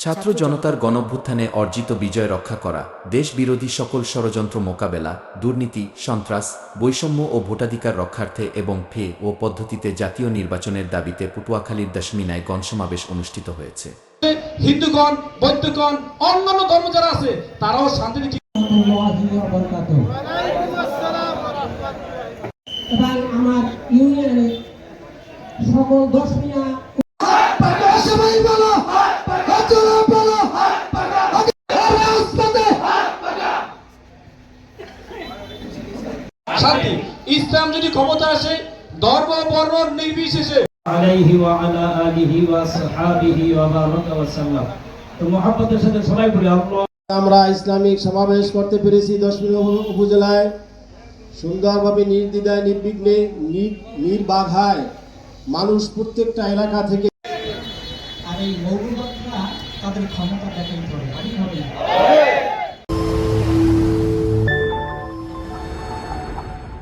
ছাত্র জনতার গণঅভ্যুত্থানে অর্জিত বিজয় রক্ষা করা, দেশ বিরোধী সকল ষড়যন্ত্র মোকাবেলা, দুর্নীতি, সন্ত্রাস, বৈষম্য ও ভোটাধিকার রক্ষার্থে এবং ফে ও পদ্ধতিতে জাতীয় নির্বাচনের দাবিতে পটুয়াখালীর দশমিনায় গণসমাবেশ অনুষ্ঠিত হয়েছে। হিন্দুগণ, বৌদ্ধগণ, অন্যান্য ধর্ম যারা আছে তারাও শান্তিতে এবং আমার ইউনিয়নের সকল দশমিনা শান্তি। ইসলাম যদি ক্ষমতা আসে ধর্ম বর্ণ নির্বিশেষে আলাইহি ওয়া আলা আলিহি ওয়া সাহাবিহি ওয়া বারাকা ওয়া সাল্লাম। তো মুহাব্বতের সাথে সবাই বলি আল্লাহ। আমরা ইসলামিক সমাবেশ করতে পেরেছি দশমিনা উপজেলায় সুন্দরভাবে নির্দ্বিধায় নির্বিঘ্নে নির্বাধায় মানুষ প্রত্যেকটা এলাকা থেকে আর এই মৌলবাদীরা তাদের ক্ষমতা দেখাইতে হবে,